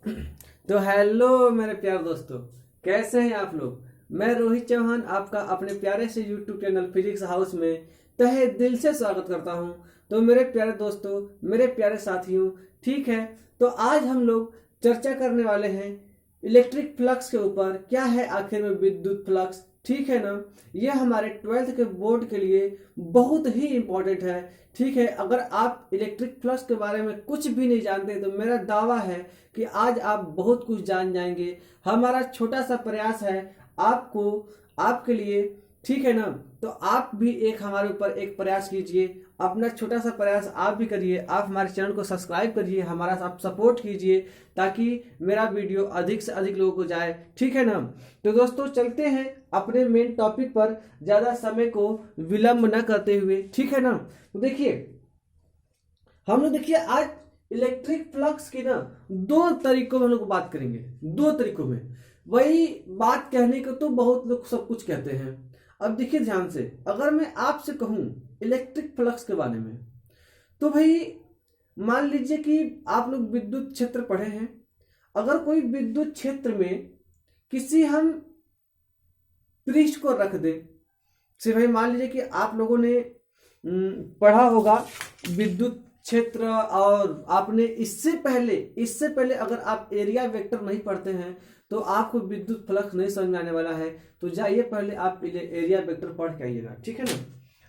तो हेलो मेरे प्यारे दोस्तों, कैसे हैं आप लोग। मैं रोहित चौहान आपका अपने प्यारे से यूट्यूब चैनल फिजिक्स हाउस में तहे दिल से स्वागत करता हूं। तो मेरे प्यारे दोस्तों, मेरे प्यारे साथियों, ठीक है, तो आज हम लोग चर्चा करने वाले हैं इलेक्ट्रिक फ्लक्स के ऊपर। क्या है आखिर में विद्युत फ्लक्स, ठीक है ना। ये हमारे 12th के बोर्ड के लिए बहुत ही इंपॉर्टेंट है, ठीक है। अगर आप इलेक्ट्रिक फ्लक्स के बारे में कुछ भी नहीं जानते तो मेरा दावा है कि आज आप बहुत कुछ जान जाएंगे। हमारा छोटा सा प्रयास है आपको, आपके लिए, ठीक है ना। तो आप भी एक हमारे ऊपर एक प्रयास कीजिए, अपना छोटा सा प्रयास आप भी करिए। आप हमारे चैनल को सब्सक्राइब करिए, हमारा आप सपोर्ट कीजिए ताकि मेरा वीडियो अधिक से अधिक लोगों को जाए, ठीक है ना। तो दोस्तों चलते हैं अपने मेन टॉपिक पर, ज्यादा समय को विलंब न करते हुए, ठीक है ना। तो देखिए हम लोग, देखिए आज इलेक्ट्रिक फ्लक्स की ना दो तरीकों में हम लोग बात करेंगे। दो तरीकों में वही बात कहने को तो बहुत लोग सब कुछ कहते हैं। अब देखिए ध्यान से, अगर मैं आपसे कहूं इलेक्ट्रिक फ्लक्स के बारे में, तो भाई मान लीजिए कि आप लोग विद्युत क्षेत्र पढ़े हैं। अगर कोई विद्युत क्षेत्र में किसी हम पृष्ठ को रख दे, से भाई मान लीजिए कि आप लोगों ने पढ़ा होगा विद्युत क्षेत्र, और आपने इससे पहले अगर आप एरिया वेक्टर नहीं पढ़ते हैं तो आपको विद्युत फ्लक्स नहीं समझ में आने वाला है। तो जाइए पहले आप एरिया वेक्टर पढ़ के आइएगा, ठीक है ना।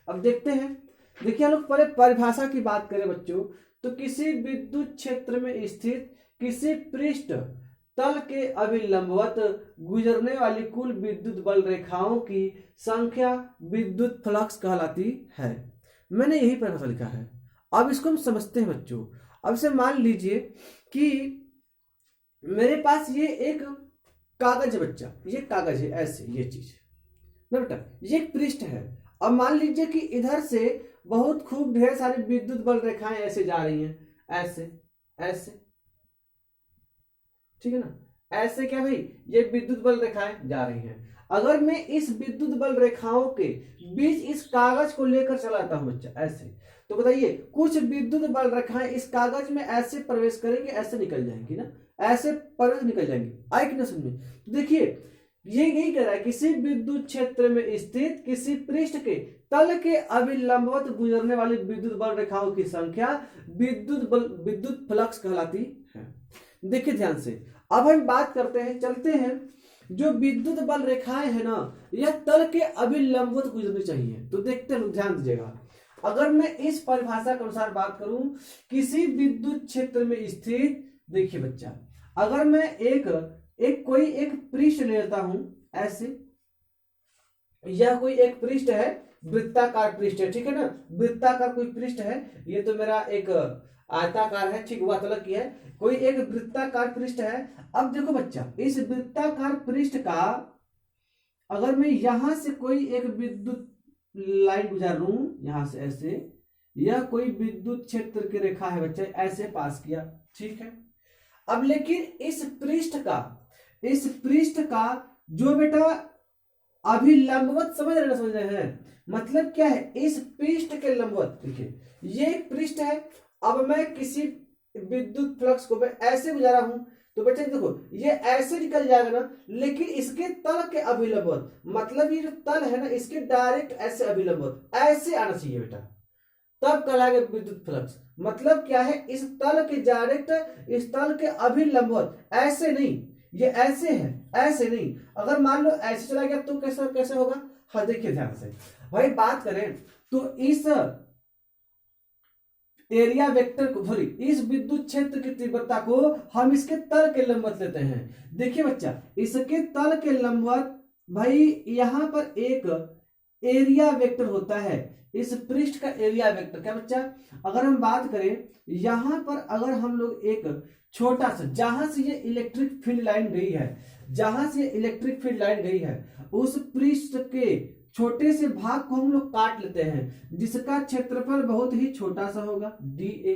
अब देखते हैं, देखिए हम लोग पहले परिभाषा की बात करें बच्चों, तो किसी विद्युत क्षेत्र में स्थित किसी पृष्ठ तल के अभिलंबवत गुजरने वाली कुल विद्युत बल रेखाओं की संख्या विद्युत फ्लक्स कहलाती है। मैंने यही परिभाषा लिखा है। अब इसको हम समझते हैं बच्चों। अब से मान लीजिए कि मेरे पास ये एक कागज है बच्चा, ये कागज है ऐसे, ये चीज ना बेटा, ये एक पृष्ठ है। अब मान लीजिए कि इधर से बहुत खूब ढेर सारी विद्युत बल रेखाएं ऐसे जा रही हैं, ऐसे ऐसे, ठीक है ना। ऐसे क्या भाई, ये विद्युत बल रेखाएं जा रही हैं। अगर मैं इस विद्युत बल रेखाओं के बीच इस कागज को लेकर चलाता हूं बच्चा ऐसे, तो बताइए कुछ विद्युत बल रेखाएं इस कागज में ऐसे प्रवेश करेंगे, ऐसे निकल जाएंगी ना, ऐसे प्रवेश निकल जाएंगी। आए कि ना समझ में। तो देखिए ये यही कह रहा है, किसी विद्युत क्षेत्र में स्थित किसी पृष्ठ के तल के अभिलंबवत गुजरने वाली विद्युत बल रेखाओं की संख्या विद्युत फ्लक्स कहलाती है। देखिए ध्यान से, अब हम बात करते हैं, चलते हैं। जो विद्युत बल रेखाएं है ना, यह तल के अभिलंबवत गुजरनी चाहिए। तो देखते हैं, ध्यान दीजिएगा। अगर मैं इस परिभाषा के अनुसार बात करूं, किसी विद्युत क्षेत्र में स्थित, देखिए बच्चा, अगर मैं कोई एक पृष्ठ लेता हूं ऐसे, यह कोई एक पृष्ठ है, वृत्ताकार पृष्ठ है, ठीक है ना। वृत्ताकार कोई पृष्ठ है, ये तो मेरा एक आयताकार है, ठीक, हुआ तलक की है। कोई एक वृत्ताकार पृष्ठ है। अब देखो बच्चा, इस वृत्ताकार पृष्ठ का अगर मैं यहां से कोई एक विद्युत लाइन गुजार लूं, यहां से ऐसे, यह कोई विद्युत क्षेत्र की रेखा है बच्चा, ऐसे पास किया, ठीक है। अब लेकिन इस पृष्ठ का जो बेटा अभिलंबवत, समझ रहे हैं, मतलब क्या है, इस पृष्ठ के लंबवत, देखिए ये एक पृष्ठ है। अब मैं किसी विद्युत फ्लक्स को मैं ऐसे गुजारा हूं, तो बच्चे देखो ये ऐसे निकल जाएगा ना, लेकिन इसके तल के अभिलंबवत, मतलब ये जो तल है ना, इसके डायरेक्ट ऐसे अभिलंबवत ऐसे आना चाहिए बेटा, तब कहलाएगा विद्युत फ्लक्स। मतलब क्या है, इस तल के डायरेक्ट, इस तल के अभिलंबवत, ऐसे नहीं, ये ऐसे है, ऐसे नहीं। अगर मान लो ऐसे चला गया तो कैसे कैसे होगा। हाँ देखिए ध्यान से भाई, बात करें तो इस एरिया वेक्टर को, सॉरी, इस विद्युत क्षेत्र की तीव्रता को हम इसके तल के लंबवत लेते हैं। देखिए बच्चा, इसके तल के लंबवत भाई यहां पर एक एरिया वेक्टर होता है, इस पृष्ठ का एरिया वेक्टर क्या बच्चा। अगर हम बात करें यहां पर, अगर हम लोग एक छोटा सा, जहां से ये इलेक्ट्रिक फील्ड लाइन गई है, जहां से इलेक्ट्रिक फील्ड लाइन गई है, उस पृष्ठ के छोटे से भाग को हम लोग काट लेते हैं, जिसका क्षेत्रफल बहुत ही छोटा सा होगा, dA।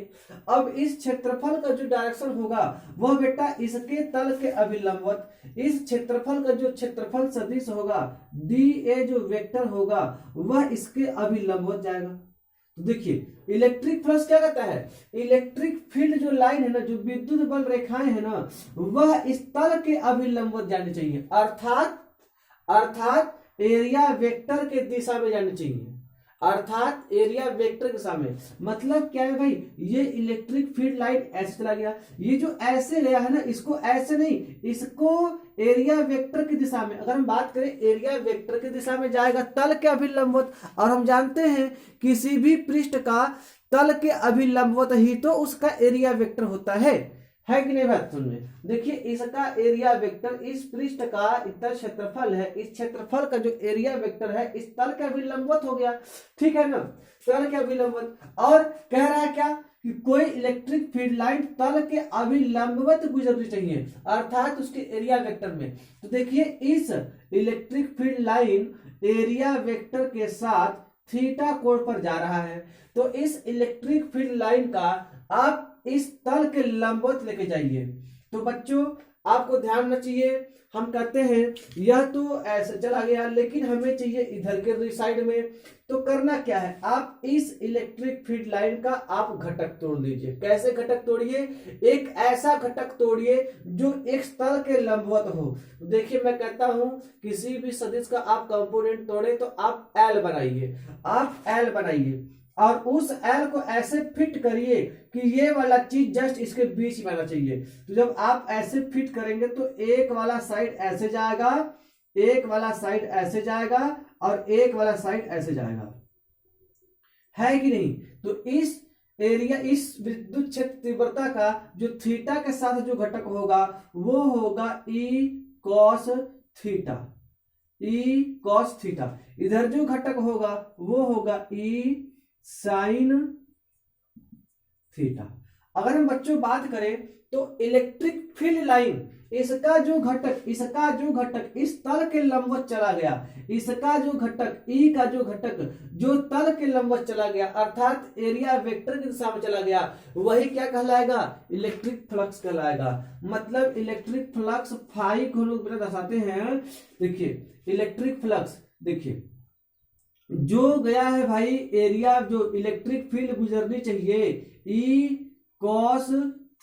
अब इस क्षेत्रफल का जो डायरेक्शन होगा वह बेटा इसके तल के अभिलंबवत, इस क्षेत्रफल का जो क्षेत्रफल सदिश होगा dA, जो वेक्टर होगा वह इसके अभिलंबवत जाएगा। तो देखिए इलेक्ट्रिक फ्लक्स क्या कहता है, इलेक्ट्रिक फील्ड जो लाइन है ना, जो विद्युत बल रेखाएं है ना, वह इस तल के अभिलंबवत जानी चाहिए, अर्थात एरिया वेक्टर के दिशा में जानी चाहिए, अर्थात एरिया वेक्टर दिशा में। मतलब क्या है भाई, ये इलेक्ट्रिक फील्ड लाइन ऐसे चला गया, ये जो ऐसे गया है ना, इसको ऐसे नहीं, इसको एरिया वेक्टर की दिशा में, अगर हम बात करें एरिया वेक्टर की दिशा में जाएगा तल के अभिलंबवत। और हम जानते हैं किसी भी पृष्ठ का तल के अभिलंबवत ही तो उसका एरिया वेक्टर होता है कि नहीं बात सुन में। देखिए इसका एरिया वेक्टर इस पृष्ठ का इतना क्षेत्रफल है, इस क्षेत्रफल का जो एरिया वेक्टर है इस तल के अभिलंबवत हो गया, ठीक है ना, तल के अभिलंबवत। और कह रहा है क्या कि कोई इलेक्ट्रिक फील्ड लाइन तल के अभिलंबवत गुजरनी चाहिए, अर्थात उसके एरिया वेक्टर में। तो देखिए इस electric field line area vector के साथ थीटा कोण पर जा रहा है, तो इस इलेक्ट्रिक फील्ड लाइन का आप इस तल के लंबवत लेके जाइए। तो बच्चों आपको ध्यान रखना चाहिए, हम कहते हैं यह तो ऐसे चला गया, लेकिन हमें चाहिए इधर के साइड में। तो करना क्या है, आप इस इलेक्ट्रिक फील्ड लाइन का आप घटक तोड़ लीजिए। कैसे घटक तोड़िए, एक ऐसा घटक तोड़िए जो एक तल के लंबवत हो। देखिए मैं कहता हूं किसी भी सदिश का आप कंपोनेंट तोड़े तो आप एल बनाइए, आप एल बनाइए और उस एल को ऐसे फिट करिए कि ये वाला चीज जस्ट इसके बीच में आना चाहिए। तो जब आप ऐसे फिट करेंगे तो एक वाला साइड ऐसे जाएगा, एक वाला साइड ऐसे जाएगा और एक वाला साइड ऐसे जाएगा, है कि नहीं। तो इस एरिया, इस विद्युत क्षेत्र तीव्रता का जो थीटा के साथ जो घटक होगा वो होगा E cos theta, E cos theta. इधर जो घटक होगा वो होगा ई साइन थीटा। अगर हम बच्चों बात करें तो इलेक्ट्रिक फील्ड लाइन इसका जो घटक इस तल के लंबवत चला गया, इसका जो घटक ई का जो घटक जो तल के लंबवत चला गया अर्थात एरिया वेक्टर की दिशा में चला गया, वही क्या कहलाएगा, इलेक्ट्रिक फ्लक्स कहलाएगा। मतलब इलेक्ट्रिक फ्लक्स फाई को लोग दर्शाते हैं। देखिए इलेक्ट्रिक फ्लक्स, देखिए जो गया है भाई एरिया, जो इलेक्ट्रिक फील्ड गुजरनी चाहिए ई कॉस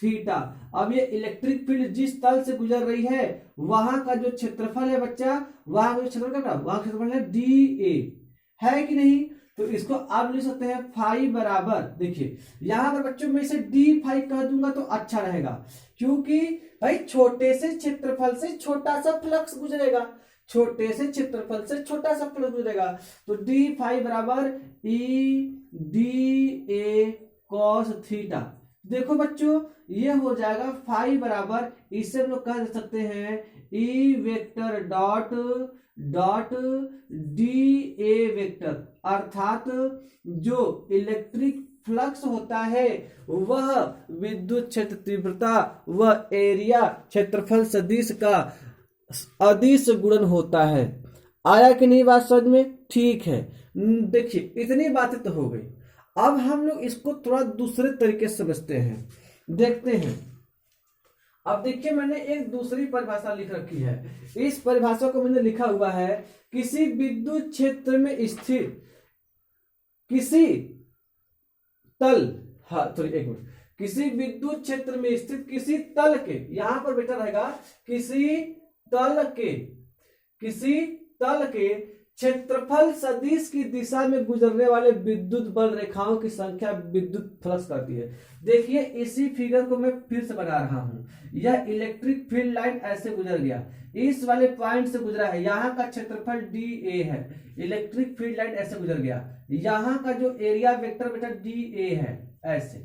थीटा। अब ये इलेक्ट्रिक फील्ड जिस तल से गुजर रही है वहां का जो क्षेत्रफल है बच्चा, वहां का जो क्षेत्रफल है, वहां क्षेत्रफल है डी ए, है कि नहीं। तो इसको आप लिख सकते हैं फाई बराबर, देखिए यहां पर बच्चों में इसे डी फाई कह दूंगा तो अच्छा रहेगा, क्योंकि भाई छोटे से क्षेत्रफल से छोटा सा फ्लक्स गुजरेगा, छोटे से क्षेत्रफल से छोटा सा फ्लक्स गुजरेगा। तो डी फाई बराबर ई डी ए कॉस थीटा। देखो बच्चों ये हो जाएगा फाई बराबर, इससे हम लोग कह सकते हैं E vector dot dot D A vector, अर्थात जो इलेक्ट्रिक फ्लक्स होता है वह विद्युत क्षेत्र तीव्रता वह एरिया क्षेत्रफल सदिश का अदिश गुणन होता है। आया कि नहीं बात समझ में, ठीक है। देखिए इतनी बातें तो हो गई, अब हम लोग इसको थोड़ा दूसरे तरीके से समझते हैं, देखते हैं। अब देखिए मैंने एक दूसरी परिभाषा लिख रखी है, इस परिभाषा को मैंने लिखा हुआ है किसी विद्युत क्षेत्र में स्थित किसी तल, हाँ थोड़ी एक मिनट, किसी विद्युत क्षेत्र में स्थित किसी तल के, यहां पर बेटा रहेगा किसी तल के क्षेत्रफल सदिश की दिशा में गुजरने वाले विद्युत बल रेखाओं की संख्या विद्युत फ्लक्स करती है। देखिए इसी फिगर को मैं फिर से बना रहा हूं, यह इलेक्ट्रिक फील्ड लाइन ऐसे गुजर गया, इस वाले पॉइंट से गुजरा है, यहाँ का क्षेत्रफल डी ए है, इलेक्ट्रिक फील्ड लाइन ऐसे गुजर गया, यहाँ का जो एरिया वेक्टर बेटा डी ए है ऐसे।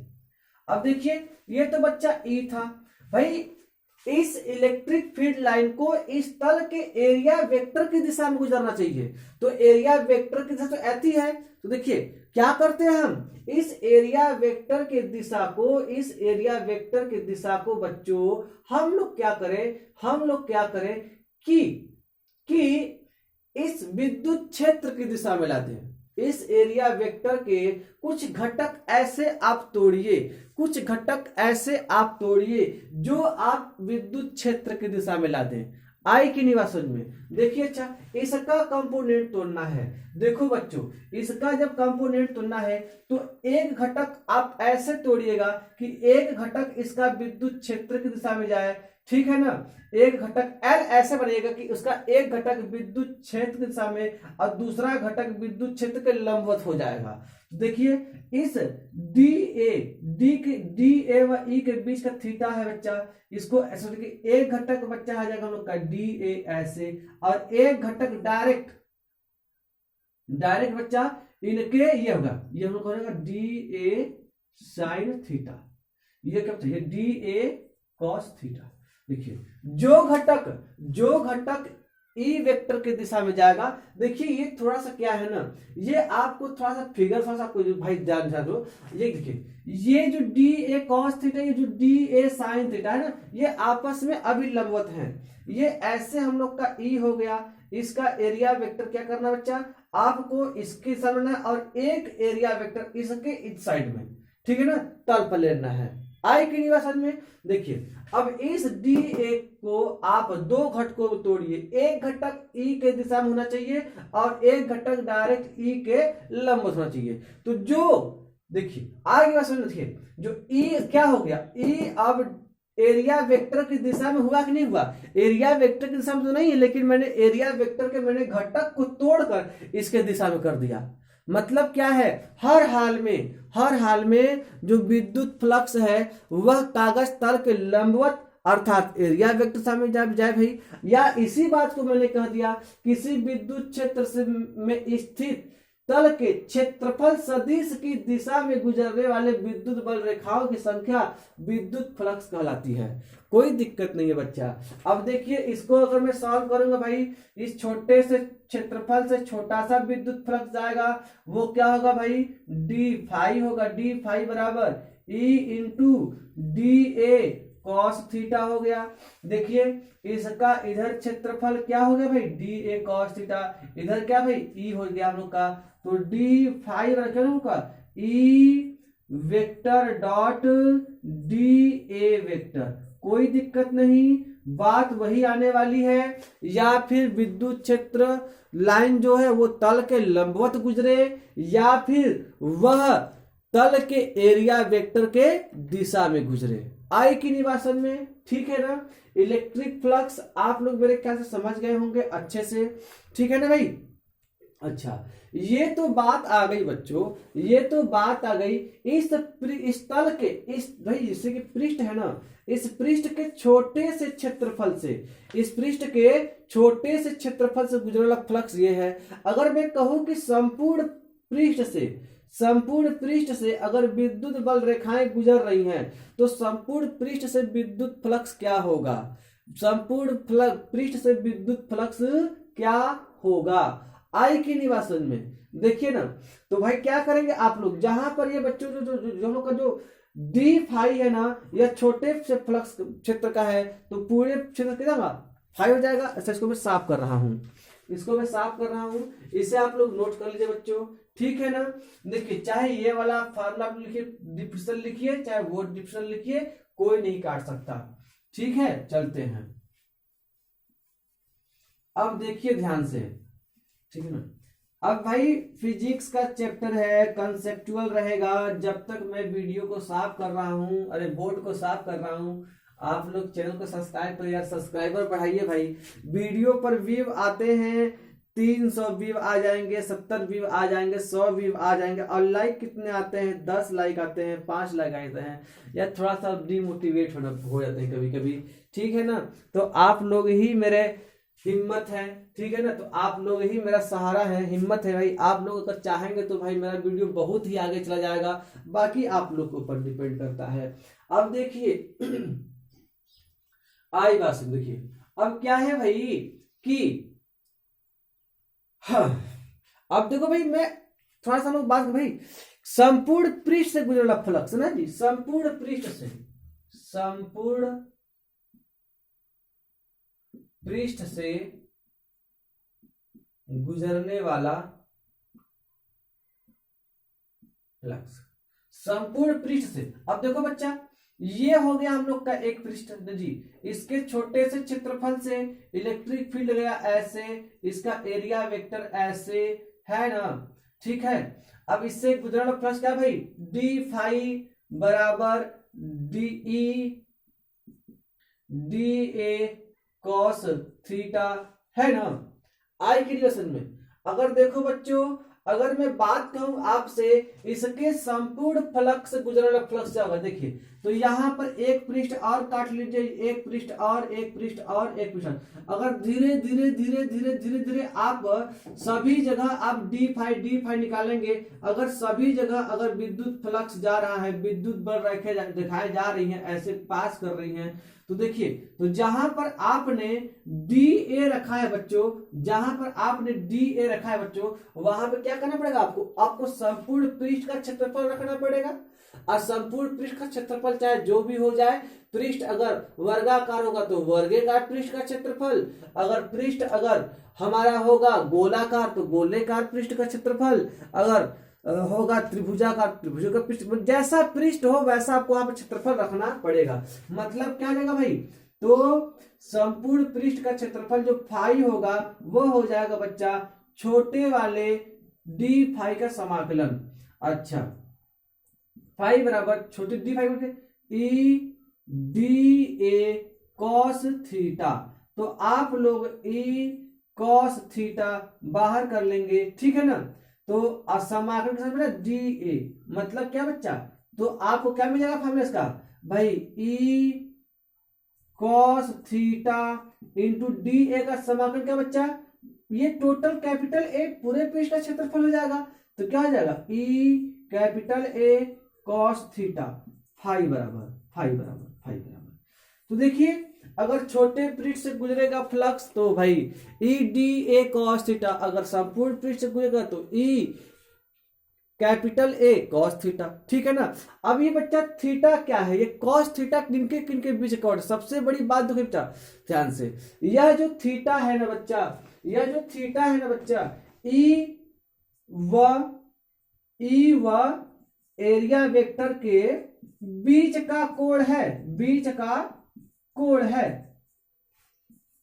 अब देखिए ये तो बच्चा ई था भाई, इस इलेक्ट्रिक फील्ड लाइन को इस तल के एरिया वेक्टर की दिशा में गुजरना चाहिए। तो एरिया वेक्टर की दिशा तो ऐसी है, तो देखिए क्या करते हैं हम इस एरिया वेक्टर की दिशा को बच्चों हम लोग क्या करें कि इस विद्युत क्षेत्र की दिशा में लाते हैं। इस एरिया वेक्टर के कुछ घटक ऐसे आप तोड़िए जो आप विद्युत क्षेत्र की दिशा में ला दें। आई की निवासन में। देखिए अच्छा, इसका कंपोनेंट तोड़ना है। देखो बच्चों, इसका जब कंपोनेंट तोड़ना है तो एक घटक आप ऐसे तोड़िएगा कि एक घटक इसका विद्युत क्षेत्र की दिशा में जाए, ठीक है ना। एक घटक L ऐसे बनेगा कि उसका एक घटक विद्युत क्षेत्र की दिशा में और दूसरा घटक विद्युत क्षेत्र के लंबवत हो जाएगा। देखिए इस डी ए व ई के बीच का थीटा है बच्चा, इसको ऐसे एक घटक बच्चा आ जाएगा हम लोग का डी ए ऐसे, और एक घटक डायरेक्ट बच्चा इनके ये होगा, ये हम लोग करेगा डी ए साइन थीटा, ये क्या चाहिए डी ए कॉस थीटा। देखिए जो घटक ई वेक्टर की दिशा में जाएगा, देखिए ये थोड़ा सा क्या है ना, ये आपको थोड़ा सा फिगर थोड़ा सा भाई जान दो। ये देखिए ये जो डी ए कॉस थीटा, ये जो डी ए साइन थीटा है ना, ये आपस में अभिलंबवत हैं। ये ऐसे हम लोग का ई हो गया, इसका एरिया वेक्टर क्या करना बच्चा, आपको इसके सामने और एक एरिया वेक्टर इसके इस साइड में, ठीक है ना, तल पर लेना है आई के निवासन में। देखिए अब इस डी ए को आप दो घटकों को तोड़िए, एक घटक ई के दिशा में होना चाहिए और एक घटक डायरेक्ट ई के लंबवत होना चाहिए। तो जो देखिए आगे बात सुन, देखिए जो ई क्या हो गया, ई अब एरिया वेक्टर की दिशा में हुआ कि नहीं हुआ, एरिया वेक्टर की दिशा में तो नहीं है, लेकिन मैंने एरिया वेक्टर के मैंने घटक को तोड़कर इसके दिशा में कर दिया। मतलब क्या है, हर हाल में जो विद्युत फ्लक्स है वह कागज तल के लंबवत अर्थात एरिया वेक्टर सामने जाए भाई, या इसी बात को मैंने कह दिया किसी विद्युत क्षेत्र से में स्थित तल के क्षेत्रफल सदिश की दिशा में गुजरने वाले विद्युत बल रेखाओं की संख्या विद्युत फ्लक्स कहलाती है। कोई दिक्कत नहीं है बच्चा। अब देखिए इसको अगर मैं सॉल्व करूंगा भाई, इस छोटे से क्षेत्रफल से छोटा सा विद्युत फ्लक्स जाएगा, वो क्या होगा भाई, डी फाई होगा, डी फाई बराबर E into D A cos theta हो गया। देखिए इसका इधर क्षेत्रफल क्या हो गया भाई, डी ए कॉस थीटा, इधर क्या भाई ई हो गया हम लोग का, तो डी फाई क्या होगा, E vector dot D A vector. कोई दिक्कत नहीं, बात वही आने वाली है। या फिर विद्युत क्षेत्र लाइन जो है वो तल के लंबवत गुजरे, या फिर वह तल के एरिया वेक्टर के दिशा में गुजरे आई की निवासन में, ठीक है ना। इलेक्ट्रिक फ्लक्स आप लोग मेरे ख्याल से समझ गए होंगे अच्छे से, ठीक है ना भाई। अच्छा ये तो बात आ गई बच्चों, ये तो बात आ गई इस तल के इस भाई जैसे कि पृष्ठ है ना, इस पृष्ठ के छोटे से क्षेत्रफल से, इस पृष्ठ के छोटे से क्षेत्रफल से गुजरने वाला फ्लक्स ये है। अगर मैं कहूं कि संपूर्ण पृष्ठ से अगर विद्युत बल रेखाएं गुजर रही हैं तो संपूर्ण पृष्ठ से विद्युत फ्लक्स क्या होगा, संपूर्ण पृष्ठ से विद्युत फ्लक्स क्या होगा आई के निवासन में। देखिए ना, तो भाई क्या करेंगे आप लोग, जहां पर ये बच्चों जो हम लोग का जो डी फाई है ना, यह छोटे से फ्लक्स क्षेत्र का है, तो पूरे क्षेत्र कितना फाई हो जाएगा। ऐसा इसको मैं साफ कर रहा हूं, इसे आप लोग नोट कर लीजिए बच्चों, ठीक है ना। देखिए चाहे ये वाला फार्मूला आप लिखिए, डिफरेंशियल लिखिए, चाहे वो डिफरेंशियल लिखिए, कोई नहीं काट सकता, ठीक है। चलते हैं अब देखिए ध्यान से, ठीक है ना। अब भाई फिजिक्स का चैप्टर है, कंसेप्चुअल रहेगा। जब तक मैं वीडियो को साफ कर रहा हूं, अरे बोर्ड को साफ कर रहा हूं, आप लोग चैनल को सब्सक्राइब करो यार, सब्सक्राइबर बढ़ाइए भाई। वीडियो पर व्यू आते हैं 300 व्यू आ जाएंगे, 70 व्यू आ जाएंगे, 100 व्यू आ जाएंगे, और लाइक कितने आते हैं, 10 लाइक आते हैं, 5 लाइक आते हैं, या थोड़ा सा डिमोटिवेट हो जाते हैं कभी कभी, ठीक है ना। तो आप लोग ही मेरे हिम्मत है, ठीक है ना, तो आप लोग ही मेरा सहारा है, हिम्मत है भाई। आप लोग अगर चाहेंगे तो भाई मेरा वीडियो बहुत ही आगे चला जाएगा, बाकी आप लोग के ऊपर डिपेंड करता है। अब देखिए आई बात से, देखिए अब क्या है भाई कि हाँ, अब देखो भाई मैं थोड़ा सा लोग बात भाई, संपूर्ण पृष्ठ से गुजरना फ्लक्स ना जी, संपूर्ण पृष्ठ से गुजरने वाला फ्लक्स, संपूर्ण पृष्ठ से। अब देखो बच्चा, ये हो गया हम लोग का एक पृष्ठ जी। इसके छोटे से क्षेत्रफल से इलेक्ट्रिक फील्ड गया ऐसे, इसका एरिया वेक्टर ऐसे है ना, ठीक है। अब इससे गुजरने वाला फ्लक्स क्या भाई, डी फाई बराबर D E D A cos theta है ना। आई की रिलेशन में अगर देखो बच्चों, अगर मैं बात कहूं आपसे इसके संपूर्ण फ्लक्स से गुजरने वाला फ्लक्स क्या होगा, देखिए तो यहां पर एक पृष्ठ और काट लीजिए, एक पृष्ठ और एक पृष्ठ और एक पृष्ठ। अगर धीरे धीरे धीरे धीरे धीरे धीरे आप सभी जगह आप डी फाई निकालेंगे, अगर सभी जगह अगर विद्युत फ्लक्स जा रहा है, विद्युत बल रेखाएं दिखाई जा रही हैं, ऐसे पास कर रही हैं, तो देखिए तो जहां पर आपने डी ए रखा है बच्चों, जहां पर आपने डी ए रखा है बच्चों, वहां पे क्या करना पड़ेगा आपको संपूर्ण पृष्ठ का क्षेत्रफल रखना पड़ेगा। और संपूर्ण पृष्ठ का क्षेत्रफल चाहे जो भी हो जाए, पृष्ठ अगर वर्गाकार होगा तो वर्गाकार पृष्ठ का क्षेत्रफल, अगर पृष्ठ अगर हमारा होगा गोलाकार तो गोलेकार पृष्ठ का क्षेत्रफल, अगर होगा त्रिभुजाकार त्रिभुज का पृष्ठ, जैसा पृष्ठ हो वैसा आपको वहां पर क्षेत्रफल रखना पड़ेगा। मतलब क्या जाएगा भाई, तो संपूर्ण पृष्ठ का क्षेत्रफल जो फाई होगा वो हो जाएगा बच्चा छोटे वाले डी फाई का समाकलन। अच्छा, फाई बराबर छोटे D phi E D A cos theta, तो आप लोग ई कॉस थीटा बाहर कर लेंगे, ठीक है ना। तो समाकलन के साथ डी ए मतलब क्या बच्चा, तो आपको क्या मिलेगा फॉर्मूला इसका भाई, E cos theta into D A का समाकलन क्या बच्चा, ये टोटल कैपिटल ए पूरे पृष्ठ का क्षेत्रफल हो जाएगा, तो क्या हो जाएगा E capital A cos theta phi बराबर। तो देखिए अगर छोटे पृष्ठ से गुजरेगा फ्लक्स तो भाई ई डी ए कॉस थीटा, अगर संपूर्ण पृष्ठ से गुजरेगा तो ई कैपिटल ए कॉस थीटा, ठीक है ना। अब ये बच्चा थीटा क्या है, ये कॉस थीटा किनके बीच का, सबसे बड़ी बात देखो बच्चा ध्यान से, यह जो थीटा है ना बच्चा, यह जो थीटा है ना बच्चा, ई व एरिया वेक्टर के बीच का कोण है, बीच का कोण है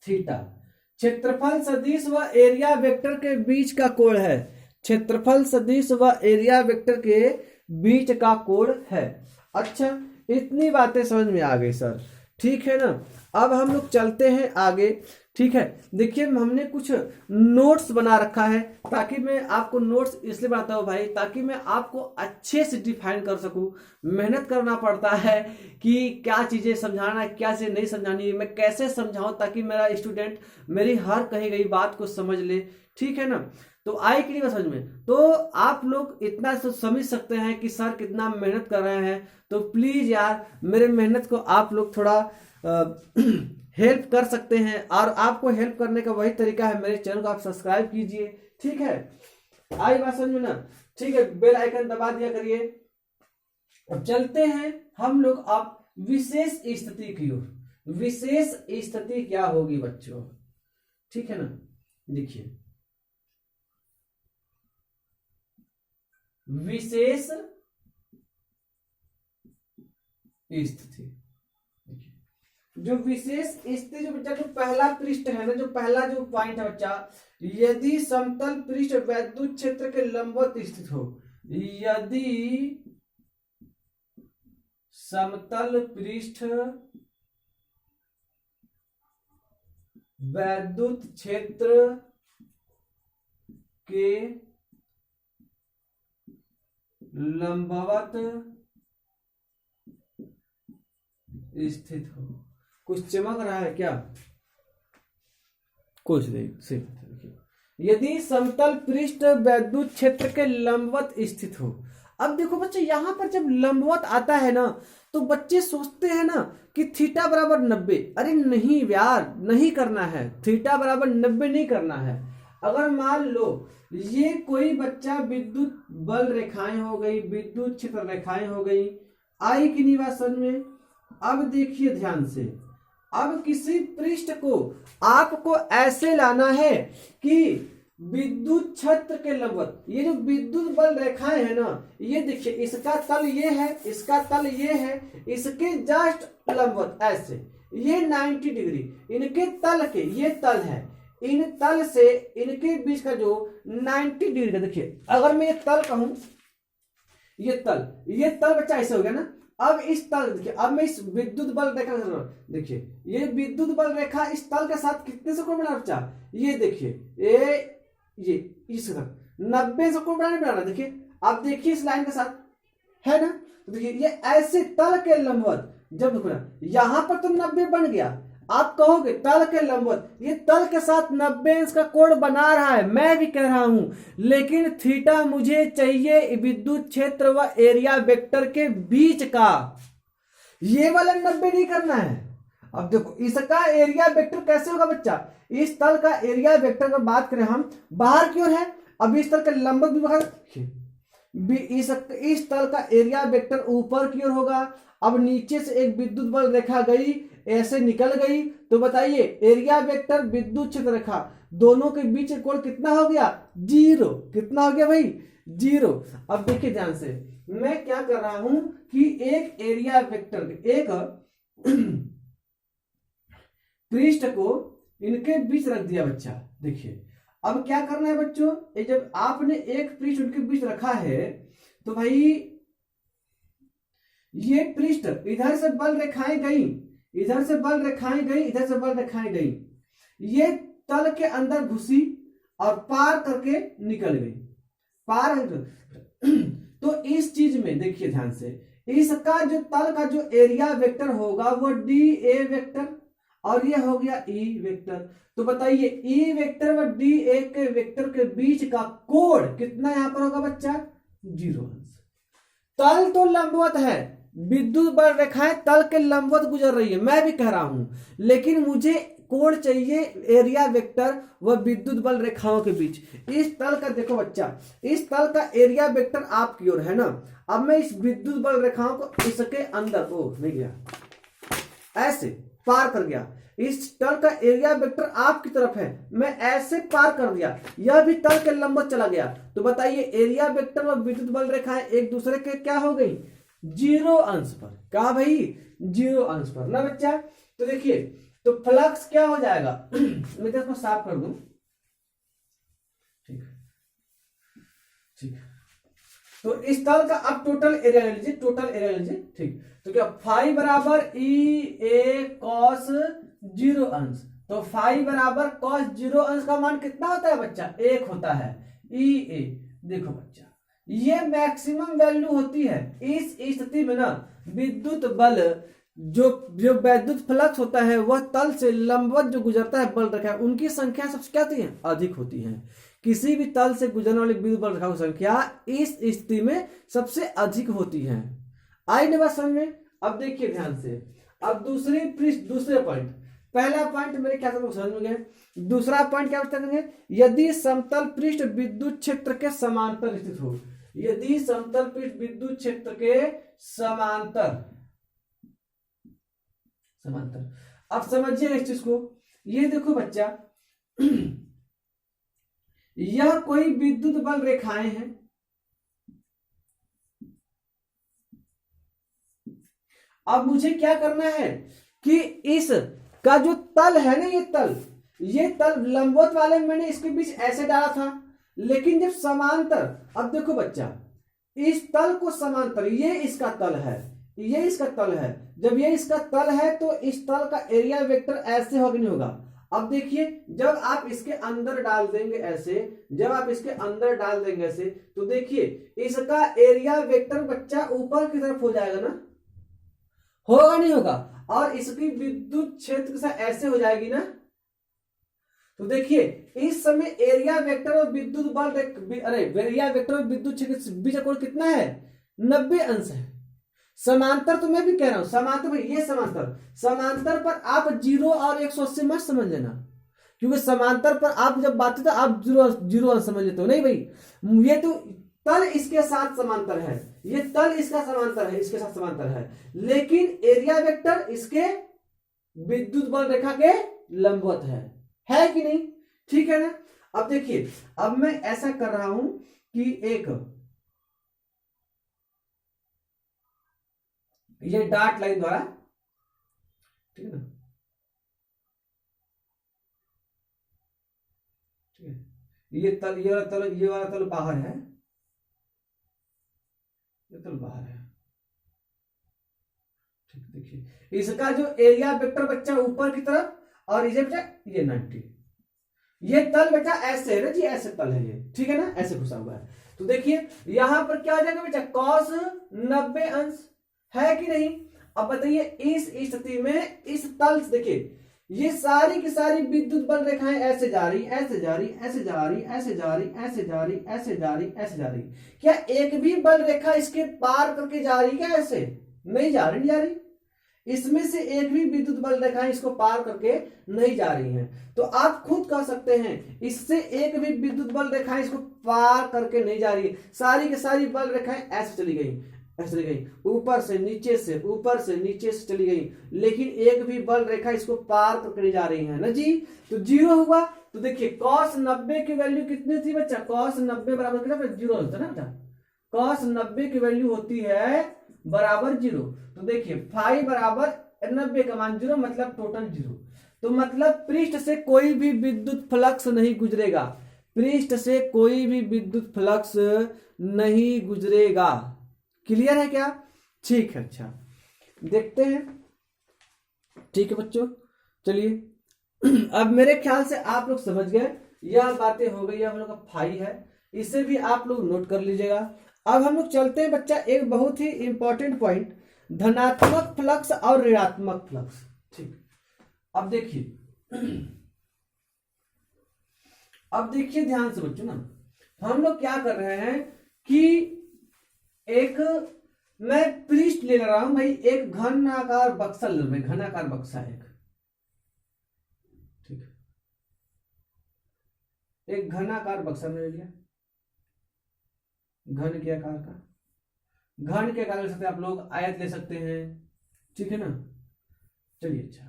थीटा। क्षेत्रफल सदिश व एरिया वेक्टर के बीच का कोण है, क्षेत्रफल सदिश व एरिया वेक्टर के बीच का कोण है। अच्छा, इतनी बातें समझ में आ गई सर, ठीक है ना। अब हम लोग चलते हैं आगे, ठीक है। देखिए हमने कुछ नोट्स बना रखा है, ताकि मैं आपको नोट्स इसलिए बनाता हूँ भाई, ताकि मैं आपको अच्छे से डिफाइन कर सकूँ। मेहनत करना पड़ता है कि क्या चीज़ें समझाना है, क्या चीज़ें नहीं समझानी है, मैं कैसे समझाऊँ ताकि मेरा स्टूडेंट मेरी हर कही गई बात को समझ ले, ठीक है ना। तो आई कि नहीं समझ में, तो आप लोग इतना समझ सकते हैं कि सर कितना मेहनत कर रहे हैं। तो प्लीज़ यार मेरे मेहनत को आप लोग थोड़ा हेल्प कर सकते हैं, और आपको हेल्प करने का वही तरीका है, मेरे चैनल को आप सब्सक्राइब कीजिए, ठीक है। आई बात समझ में ना, ठीक है, बेल आइकन दबा दिया करिए। अब चलते हैं हम लोग आप विशेष स्थिति की ओर। विशेष स्थिति क्या होगी बच्चों, ठीक है ना। देखिए विशेष स्थिति, जो विशेष स्थिति जो बच्चा, जो पहला पृष्ठ है ना, जो पहला जो पॉइंट है बच्चा, यदि समतल पृष्ठ वैद्युत क्षेत्र के लंबवत स्थित हो, यदि समतल पृष्ठ वैद्युत क्षेत्र के लंबवत स्थित हो। कुछ चमक रहा है क्या, कुछ नहीं, यदि समतल पृष्ठ वैद्युत क्षेत्र के लंबवत स्थित हो। अब देखो बच्चे यहां पर जब लंबवत आता है ना, तो बच्चे सोचते हैं ना कि थीटा बराबर 90, अरे नहीं यार, नहीं करना है, थीटा बराबर 90 नहीं करना है। अगर मान लो ये कोई बच्चा विद्युत बल रेखाएं हो गई, विद्युत क्षेत्र रेखाएं हो गई, आई की नहीं बात समझ में। अब देखिए ध्यान से, अब किसी पृष्ठ को आपको ऐसे लाना है कि विद्युत क्षेत्र के लंबवत। ये जो विद्युत बल रेखाएं है ना, ये देखिए इसका तल ये है, इसका तल ये है, इसके जस्ट लंबवत ऐसे, ये 90 डिग्री इनके तल के, ये तल है, इन तल से इनके बीच का जो 90 डिग्री का, देखिए अगर मैं ये तल कहूं, ये तल बच्चा ऐसे हो गया ना। अब इस तल देखिए, अब मैं इस विद्युत बल रेखा, देखिए ये विद्युत बल रेखा इस तल के साथ कितने से कोण बना बच्चा, ये देखिए ये इस 90 से कोण बनाना। देखिए आप देखिए इस लाइन के साथ है ना, तो देखिए ये ऐसे तल के लंबवत, जब देखो ना यहां पर तो 90 बन गया, आप कहोगे तल के लंबवत, ये तल के साथ 90 अंश का कोण बना रहा है, मैं भी कह रहा हूं, लेकिन थीटा मुझे चाहिए विद्युत क्षेत्र व एरिया वेक्टर के बीच का, ये वाला 90 नहीं करना है। अब देखो इसका एरिया वेक्टर कैसे होगा बच्चा, इस तल का एरिया वेक्टर का बात करें हम, बाहर की ओर है, अब इस तल का लंबवत भी बाहर, इस तल का एरिया वेक्टर ऊपर की ओर होगा। अब नीचे से एक विद्युत बल रेखा गई, ऐसे निकल गई, तो बताइए एरिया वेक्टर विद्युत क्षेत्र रेखा दोनों के बीच कोण कितना हो गया, 0। कितना हो गया भाई, 0। अब देखिए ध्यान से, मैं क्या कर रहा हूं कि एक एरिया वेक्टर, एक पृष्ठ को इनके बीच रख दिया बच्चा। देखिए अब क्या करना है बच्चों, जब आपने एक पृष्ठ उनके बीच रखा है, तो भाई ये पृष्ठ इधर से बल रेखाएं गई, इधर से बल रेखाएं गई, इधर से बल रेखाएं गई, ये तल के अंदर घुसी और पार करके निकल गई, पार। तो इस चीज में देखिए ध्यान से, इसका जो तल का जो एरिया वेक्टर होगा वो डी ए वेक्टर, और ये हो गया ई वेक्टर। तो बताइए ई वेक्टर व डी ए के वेक्टर के बीच का कोण कितना यहां पर होगा बच्चा, 0 अंश। तल तो लंबवत है, विद्युत बल रेखाएं तल के लंबवत गुजर रही है, मैं भी कह रहा हूं, लेकिन मुझे कोण चाहिए एरिया वेक्टर व विद्युत बल रेखाओं के बीच। इस तल का देखो बच्चा, इस तल का एरिया वेक्टर आपकी ओर है ना, अब मैं इस विद्युत बल रेखाओं को इसके अंदर, ओ नहीं गया, ऐसे पार कर गया, इस तल का एरिया वेक्टर आपकी तरफ है, मैं ऐसे पार कर दिया, यह भी तल के लंबवत चला गया। तो बताइए एरिया वेक्टर व विद्युत बल रेखाएं एक दूसरे के क्या हो गई, 0 अंश पर। कहा भाई 0 अंश पर ना बच्चा। तो देखिए तो फ्लक्स क्या हो जाएगा, मैं इसको साफ कर दूं, ठीक ठीक। तो इस तल का अब टोटल एरिया ले लीजिए, टोटल एरिया लीजिए, ठीक। तो क्या फाई बराबर ई ए कॉस 0 अंश, तो फाई बराबर कॉस 0 अंश का मान कितना होता है बच्चा, 1 होता है। ई ए देखो बच्चा, ये मैक्सिमम वैल्यू होती है। इस स्थिति में ना विद्युत बल जो वैद्युत फ्लक्स होता है वह तल से लंबवत जो गुजरता है बल रेखा, उनकी संख्या सबसे क्या होती है, अधिक होती है। किसी भी तल से गुजरने वाली विद्युत बल रेखा की संख्या इस स्थिति में सबसे अधिक होती है। आई ना बात समझ में। अब देखिए ध्यान से, अब दूसरे पॉइंट, पहला पॉइंट मेरे क्या समझ में गए, दूसरा पॉइंट क्या बताएंगे, यदि समतल पृष्ठ विद्युत क्षेत्र के समांतर स्थित हो, यदि समतल पृष्ठ विद्युत क्षेत्र के समांतर, अब समझिए इस चीज को। ये देखो बच्चा, यह कोई विद्युत बल रेखाएं हैं, अब मुझे क्या करना है कि इस का जो तल है ना, ये तल लंबवत वाले मैंने इसके बीच ऐसे डाला था, लेकिन जब समांतर, अब देखो बच्चा इस तल को समांतर, ये इसका तल है, ये इसका तल है, जब ये इसका तल है तो इस तल का एरिया वेक्टर ऐसे होगा नहीं होगा। अब देखिए जब आप इसके अंदर डाल देंगे ऐसे, जब आप इसके अंदर डाल देंगे ऐसे, तो देखिए इसका एरिया वेक्टर बच्चा ऊपर की तरफ हो जाएगा ना, होगा नहीं होगा, और इसकी विद्युत क्षेत्र से ऐसे हो जाएगी ना। तो देखिए इस समय एरिया वेक्टर और विद्युत बल, एरिया वेक्टर और विद्युत क्षेत्र के बीच का कोण कितना है, 90 अंश है। समांतर तो मैं भी कह रहा हूं, समांतर में ये समांतर पर आप 0 और 180 मत समझ लेना, क्योंकि समांतर पर आप जब बात तो आप 0 अंश समझ लेते हो, नहीं भाई, ये तो तल इसके साथ समांतर है, ये तल इसका समांतर है, इसके साथ समांतर है, लेकिन एरिया वेक्टर इसके विद्युत बल रेखा के लंबवत है कि नहीं, ठीक है ना। अब देखिए, अब मैं ऐसा कर रहा हूं कि एक ये डॉट लाइन द्वारा, ठीक है ना, ठीक है, ये वाला तल बाहर है, ये तल बाहर है, ठीक। देखिए इसका जो एरिया वेक्टर बच्चा ऊपर की तरफ और ये बच्चा ये 90, ये तल बेटा ऐसे है ना जी, ऐसे तल है ये, ठीक है ना, ऐसे घुसा हुआ है। तो देखिए यहां पर क्या हो जाएगा बेटा, cos 90 अंश है कि नहीं। अब बताइए इस स्थिति में इस तल से देखिए ये सारी की सारी विद्युत बल रेखाएं ऐसे जा रही, ऐसे जा रही, ऐसे जा रही, ऐसे जा रही, ऐसे जा रही, ऐसे जा रही, ऐसे जा रही। क्या एक भी बल रेखा इसके पार करके जा रही, क्या ऐसे नहीं जा रही, नहीं जा रही। इसमें से एक भी विद्युत बल रेखाएं इसको पार करके नहीं जा रही हैं। तो आप खुद कह सकते हैं इससे एक भी विद्युत बल रेखाएं इसको पार करके नहीं जा रही है, सारी की सारी बल रेखाएं ऐसे चली गई, ऐसे चली गई, ऊपर से नीचे से, ऊपर से नीचे से चली गई, लेकिन एक भी बल रेखा इसको पार करके नहीं जा रही है ना जी। तो जीरो हुआ। तो देखिए cos 90 की वैल्यू कितनी थी बच्चा, cos 90 बराबर कितना, जीरो होता है ना बेटा, cos 90 की वैल्यू होती है बराबर जीरो। तो देखिए फाई बराबर 90 का मान जीरो, मतलब टोटल जीरो। तो मतलब पृष्ठ से कोई भी विद्युत फ्लक्स नहीं गुजरेगा, पृष्ठ से कोई भी विद्युत फ्लक्स नहीं गुजरेगा। क्लियर है क्या, ठीक है। अच्छा देखते हैं, ठीक है बच्चों, चलिए अब मेरे ख्याल से आप लोग समझ गए, यह बातें हो गई, हम लोग का फाई है, इसे भी आप लोग नोट कर लीजिएगा। अब हम लोग चलते हैं बच्चा एक बहुत ही इंपॉर्टेंट पॉइंट, धनात्मक फ्लक्स और ऋणात्मक फ्लक्स। ठीक, अब देखिए ध्यान से बच्चों ना, हम लोग क्या कर रहे हैं कि एक मैं पृष्ठ ले रहा हूं भाई, एक घनाकार बक्सा ले रहा हूं, घनाकार बक्सा एक, ठीक, एक घनाकार बक्सा मैंने लिया, घन के आकार का, घन के आकार ले सकते हैं आप लोग, आयत ले सकते हैं, ठीक है ना। चलिए अच्छा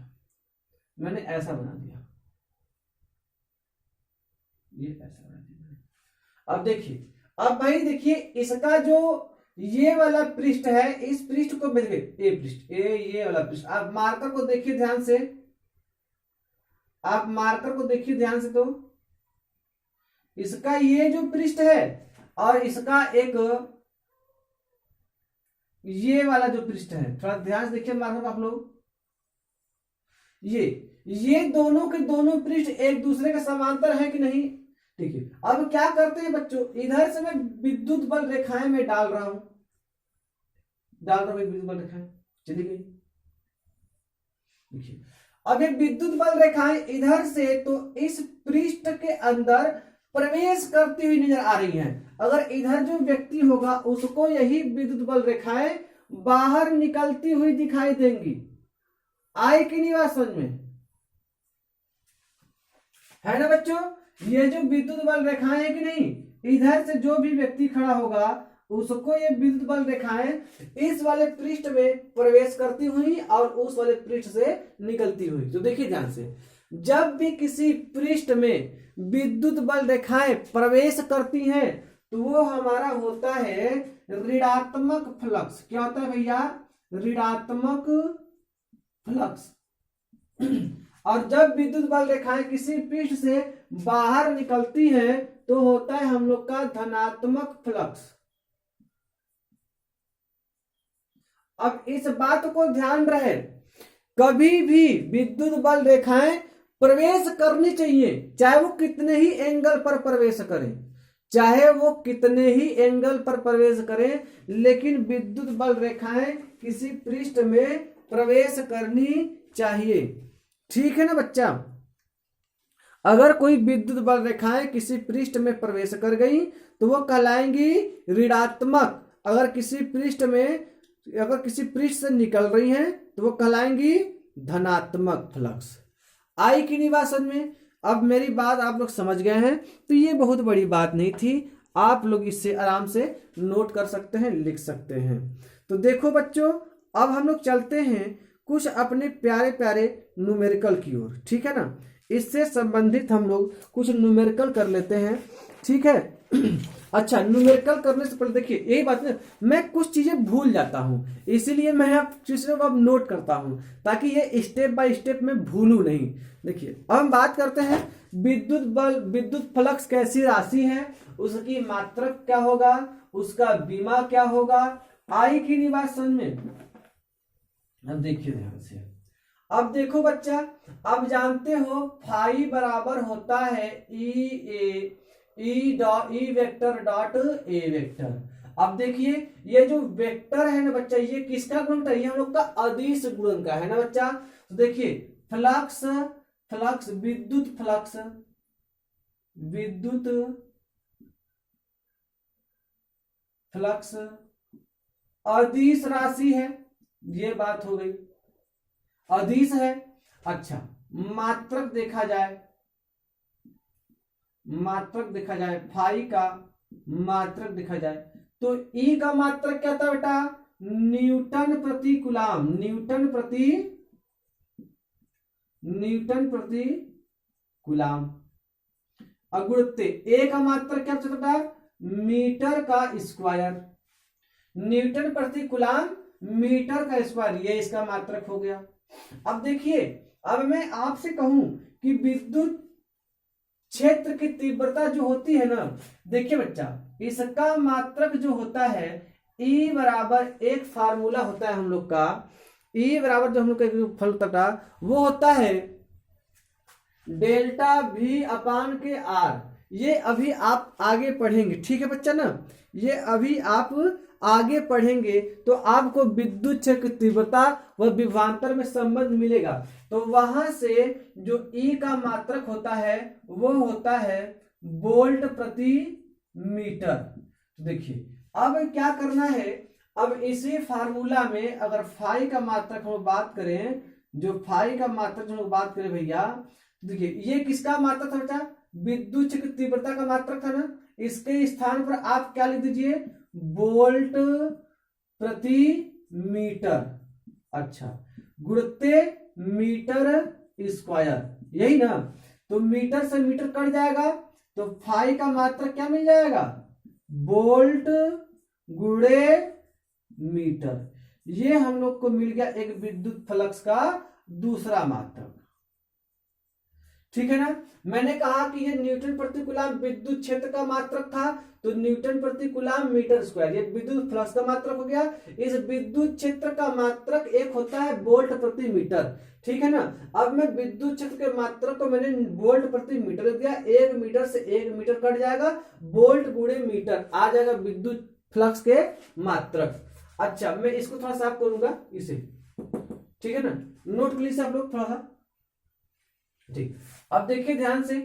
मैंने ऐसा बना दिया, ये ऐसा बना दिया। अब देखिए, अब भाई देखिए इसका जो ये वाला पृष्ठ है, इस पृष्ठ को ए पृष्ठ, ये वाला पृष्ठ, आप मार्कर को देखिए ध्यान से, आप मार्कर को देखिए ध्यान से, तो इसका ये जो पृष्ठ है और इसका एक ये वाला जो पृष्ठ है, थोड़ा ध्यान से देखिए मार्कर आप लोग, ये दोनों के दोनों पृष्ठ एक दूसरे के समांतर है कि नहीं। ठीक है, अब क्या करते हैं बच्चों, इधर से मैं विद्युत बल रेखाएं में डाल रहा हूं, विद्युत बल रेखाएं चली गई। देखिए अब ये विद्युत बल रेखाएं इधर से तो इस पृष्ठ के अंदर प्रवेश करती हुई नजर आ रही हैं। अगर इधर जो व्यक्ति होगा उसको यही विद्युत बल रेखाएं बाहर निकलती हुई दिखाई देंगी, आए कि नहीं बात समझ में, है ना बच्चों। ये जो विद्युत बल रेखाएं है कि नहीं, इधर से जो भी व्यक्ति खड़ा होगा उसको ये विद्युत बल रेखाएं इस वाले पृष्ठ में प्रवेश करती हुई और उस वाले पृष्ठ से निकलती हुई। तो देखिए ध्यान से, जब भी किसी पृष्ठ में विद्युत बल रेखाएं प्रवेश करती हैं तो वो हमारा होता है ऋणात्मक फ्लक्स। क्या होता है भैया, ऋणात्मक फ्लक्स। और जब विद्युत बल रेखाएं किसी पृष्ठ से बाहर निकलती हैं तो होता है हम लोग का धनात्मक फ्लक्स। अब इस बात को ध्यान रहे, कभी भी विद्युत बल रेखाएं प्रवेश करनी चाहिए, चाहे वो कितने ही एंगल पर प्रवेश करें, चाहे वो कितने ही एंगल पर प्रवेश करें, लेकिन विद्युत बल रेखाएं किसी पृष्ठ में प्रवेश करनी चाहिए। ठीक है ना बच्चा। अगर कोई विद्युत बल रेखाएं किसी पृष्ठ में प्रवेश कर गई तो वो कहलाएंगी ऋणात्मक, अगर किसी पृष्ठ से निकल रही हैं तो वो कहलाएंगी धनात्मक फ्लक्स। आई कि नहीं बात समझ में। अब मेरी बात आप लोग समझ गए हैं, तो ये बहुत बड़ी बात नहीं थी, आप लोग इससे आराम से नोट कर सकते हैं, लिख सकते हैं। तो देखो बच्चों, अब हम लोग चलते हैं कुछ अपने प्यारे प्यारे न्यूमेरिकल की ओर, ठीक है ना। इससे संबंधित हम लोग कुछ न्यूमेरिकल कर लेते हैं, ठीक है। अच्छा, न्यूमेरिकल करने से पहले देखिए यही बात है, मैं कुछ चीजें भूल जाता हूं, इसीलिए मैं आप चीजों को अब नोट करता हूं ताकि ये स्टेप बाय स्टेप में भूलूं नहीं। देखिए अब हम बात करते हैं विद्युत बल, विद्युत फ्लक्स कैसी राशि है, उसकी मात्रक क्या होगा, उसका बीमा क्या होगा, आई की नहीं बात समझ में। अब देखिए ध्यान से, अब देखो बच्चा, अब जानते हो फाई बराबर होता है E vector dot A vector. अब देखिए ये जो वेक्टर है ना बच्चा, ये किसका गुणक है, ये हम लोग का अदिश गुणन का है ना बच्चा। तो देखिए फ्लक्स, फ्लक्स विद्युत फ्लक्स, विद्युत फ्लक्स अदिश राशि है, ये बात हो गई, अदिश है। अच्छा मात्रक देखा जाए, मात्रक देखा जाए, फाई का मात्रक देखा जाए तो ई का मात्रक क्या था बेटा, न्यूटन प्रति कूलाम, न्यूटन प्रति कूलाम। अगुणते ए का मात्रक क्या था, मीटर का स्क्वायर, न्यूटन प्रति कूलाम मीटर का स्क्वायर, ये इसका मात्रक हो गया। अब देखिए, अब मैं आपसे कहूं कि विद्युत क्षेत्र की तीव्रता जो होती है ना, देखिए बच्चा इसका मात्रक जो होता है E बराबर, एक फार्मूला होता है हम लोग का, E बराबर जो हम लोग का फल तटा वो होता है डेल्टा V अपान के R। ये अभी आप आगे पढ़ेंगे, ठीक है बच्चा ना, ये अभी आप आगे पढ़ेंगे तो आपको विद्युत क्षेत्र की तीव्रता व विभवांतर में संबंध मिलेगा। तो वहां से जो ई का मात्रक होता है वो होता है वोल्ट प्रति मीटर। तो देखिए अब क्या करना है, अब इसी फार्मूला में अगर फाई का मात्रक हम बात करें, जो फाई का मात्रक हम बात करें भैया, देखिए ये किसका मात्रक था बेटा, विद्युत क्षेत्र की तीव्रता का मात्रक था ना, इसके स्थान पर आप क्या लिख दीजिए, वोल्ट प्रति मीटर। अच्छा गुणित्ते मीटर स्क्वायर, यही ना, तो मीटर से मीटर कट जाएगा तो फाई का मात्रक क्या मिल जाएगा, वोल्ट गुणे मीटर। ये हम लोग को मिल गया एक विद्युत फ्लक्स का दूसरा मात्रक, ठीक है ना। मैंने कहा कि ये न्यूटन प्रति कूलाम विद्युत क्षेत्र का मात्रक था, तो न्यूटन प्रति कूलाम मीटर स्क्वायर, ये विद्युत फ्लक्स का मात्रक हो गया। इस विद्युत क्षेत्र का मात्रक एक होता है वोल्ट प्रति मीटर, ठीक है ना। अब मैं विद्युत क्षेत्र के मात्रक को मैंने वोल्ट प्रति मीटर दिया, एक मीटर से एक मीटर कट जाएगा, वोल्ट गुणे मीटर आ जाएगा विद्युत फ्लक्स के मात्रक। अच्छा मैं इसको थोड़ा सा आप करूंगा इसे, ठीक है ना, नोट कर लीजिए आप लोग थोड़ा सा, ठीक। अब देखिए ध्यान से,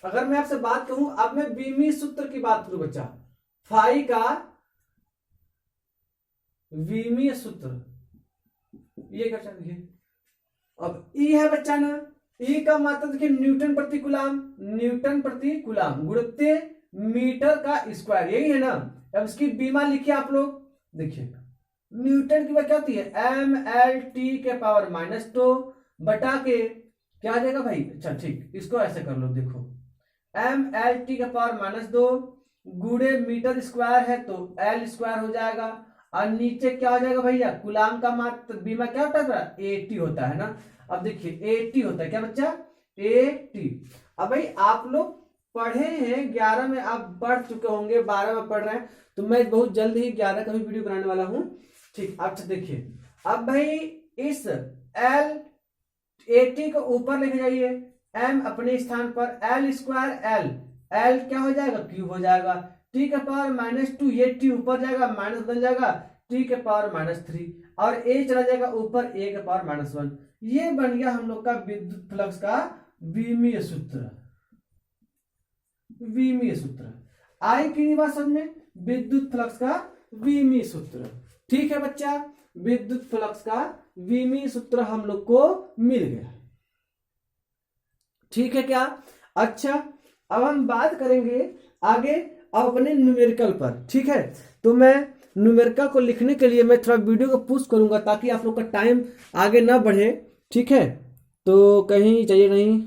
अगर मैं आपसे बात कहूं, अब मैं बीमी सूत्र की बात करूं बच्चा, फाई का बीमी सूत्र, ये क्या देखिए, अब ई है बच्चा ना, ई का मात्रक देखिए न्यूटन प्रति कूलाम, न्यूटन प्रति कूलाम गुणित्ते मीटर का स्क्वायर, यही है ना। अब इसकी बीमा लिखिए आप लोग, देखिए न्यूटन की क्या होती है, MLT के पावर -2 बटा के क्या आ जाएगा भाई, अच्छा ठीक, इसको ऐसे कर लो, देखो MLT का पावर -2 गुणे मीटर स्क्वायर है तो L स्क्वायर हो जाएगा, और नीचे क्या हो जाएगा भैया, कूलाम का मात्र बीमा क्या होता है, 80 होता है ना। अब देखिए 80 होता है क्या बच्चा, 80। अब भाई आप लोग पढ़े हैं 11 में, आप पढ़ चुके होंगे, 12 में पढ़ रहे हैं, तो मैं बहुत जल्द ही 11 का भी वीडियो बनाने वाला हूं, ठीक। अच्छा देखिए अब भाई इस L 80 को ऊपर लेके जाइए, M अपने स्थान पर, L स्क्वायर L क्या हो जाएगा, क्यूब हो जाएगा, T के पावर -2, ये T ऊपर जाएगा माइनस बन जाएगा, T के पावर -3, और A चला जाएगा ऊपर, A के पावर -1। ये बन गया हम लोग का विद्युत फ्लक्स का विमीय सूत्र, विमीय सूत्र। आई की बात समझ में, विद्युत फ्लक्स का विमीय सूत्र, ठीक है बच्चा, विद्युत फ्लक्स का विमीय सूत्र हम लोग को मिल गया, ठीक है क्या। अच्छा अब हम बात करेंगे आगे अब अपने न्यूमेरिकल पर, ठीक है। तो मैं न्यूमेरिकल को लिखने के लिए मैं थोड़ा वीडियो को पुश करूंगा ताकि आप लोग का टाइम आगे ना बढ़े, ठीक है। तो कहीं चाहिए नहीं,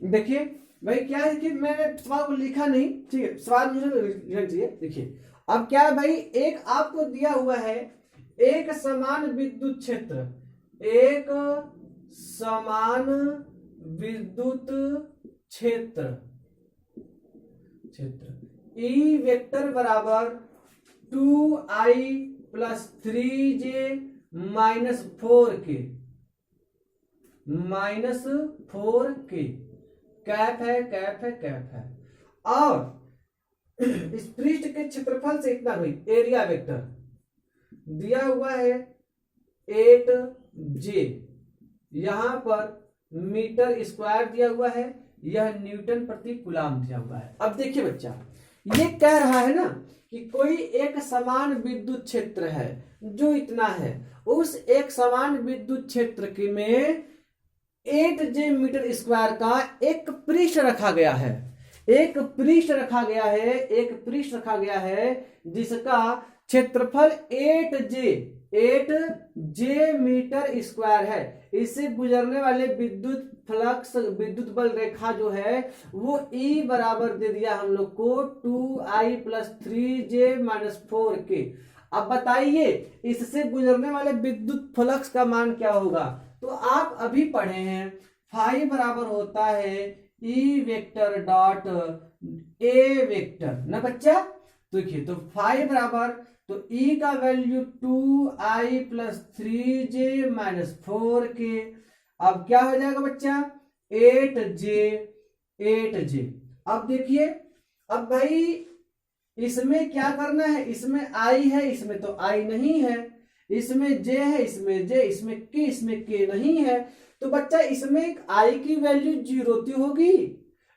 देखिए भाई क्या है कि मैंने सवाल को लिखा नहीं, ठीक है, सवाल मुझे लिखना चाहिए। देखिए अब क्या है भाई, एक आपको दिया हुआ है एक समान विद्युत क्षेत्र, एक समान विद्युत क्षेत्र ई वेक्टर बराबर 2i plus 3j minus 4k cap है और इस पृष्ठ के क्षेत्रफल से इतना भाई एरिया वेक्टर दिया हुआ है 8j, यहां पर मीटर स्क्वायर दिया हुआ है, यह न्यूटन प्रति कूलाम दिया हुआ है। अब देखिए बच्चा, ये कह रहा है ना कि कोई एक समान विद्युत क्षेत्र है जो इतना है, उस एक समान विद्युत क्षेत्र के में 8j मीटर स्क्वायर का एक पृष्ठ रखा गया है, एक पृष्ठ रखा गया है जिसका क्षेत्रफल 8j मीटर स्क्वायर है। इससे गुजरने वाले विद्युत फ्लक्स, विद्युत बल रेखा जो है वो E बराबर दे दिया हम लोग को 2i plus 3j minus 4k। अब बताइए इससे गुजरने वाले विद्युत फ्लक्स का मान क्या होगा? तो आप अभी पढ़े हैं फाई बराबर होता है E vector dot A vector ना बच्चा। तो देखिए तो फाई बराबर तो E का value 2i plus 3j minus 4k। अब क्या हो जाएगा बच्चा 8j। अब देखिए अब भाई इसमें क्या करना है, इसमें i है, इसमें तो i नहीं है, इसमें j है, इसमें j, इसमें k नहीं है। तो बच्चा इसमें i की वैल्यू 0 होगी।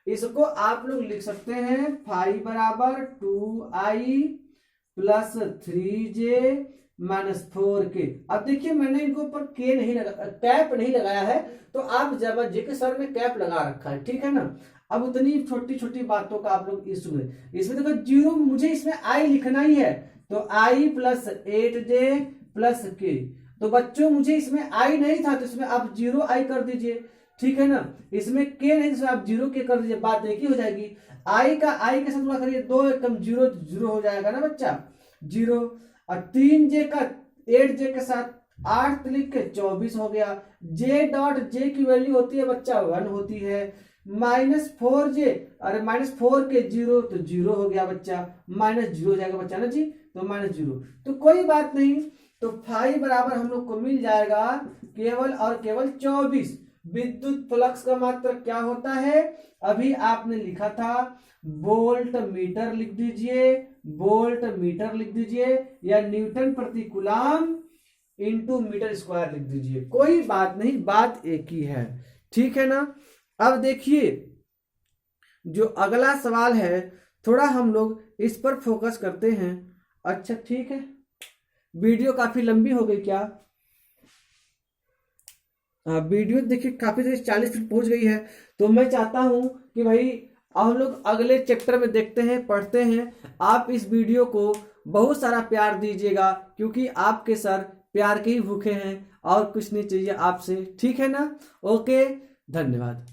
इसको आप लोग लिख सकते हैं फाई बराबर 2i plus 3j minus 4k। अब देखिए मैंने इनके ऊपर के नहीं लगा, कैप नहीं लगाया है, तो आप जब जे के सर में कैप लगा रखा है, ठीक है ना। अब उतनी छोटी छोटी बातों का आप लोग इशू है। इसमें देखो 0, मुझे इसमें i लिखना ही है, तो i plus 8j plus k। तो बच्चों मुझे इसमें i नहीं था, तो इसमें आप 0i कर दीजिए, ठीक है ना। इसमें k नहीं, इसमें आप 0k कर दीजिए, बात एक ही हो जाएगी। i का i के साथ गुणा करिए, 2 एकम 0 0 हो जाएगा ना बच्चा 0। और 3j का 8j के साथ 8 लिख के 24 हो गया। j डॉट j की वैल्यू होती है बच्चा 1 होती है। माइनस 4j, अरे माइनस 4k 0 तो 0 हो गया बच्चा, माइनस 0 हो जाएगा बच्चा ना जी, तो माइनस 0। तो कोई बात नहीं, तो फाई बराबर हम लोग को मिल जाएगा केवल और केवल 24। विद्युत फ्लक्स का मात्रा क्या होता है, अभी आपने लिखा था वोल्ट मीटर लिख दीजिए, या न्यूटन प्रति कूलाम इंटू मीटर स्क्वायर लिख दीजिए, कोई बात नहीं, बात एक ही है, ठीक है ना। अब देखिए जो अगला सवाल है, थोड़ा हम लोग इस पर फोकस करते हैं। अच्छा ठीक है, वीडियो काफी लंबी हो गई क्या? वीडियो देखिए काफी 40 मिनट पहुंच गई है, तो मैं चाहता हूं कि भाई हम लोग अगले चैप्टर में देखते हैं, पढ़ते हैं। आप इस वीडियो को बहुत सारा प्यार दीजिएगा, क्योंकि आपके सर प्यार के ही भूखे हैं और कुछ नहीं चाहिए आपसे, ठीक है ना। ओके, धन्यवाद।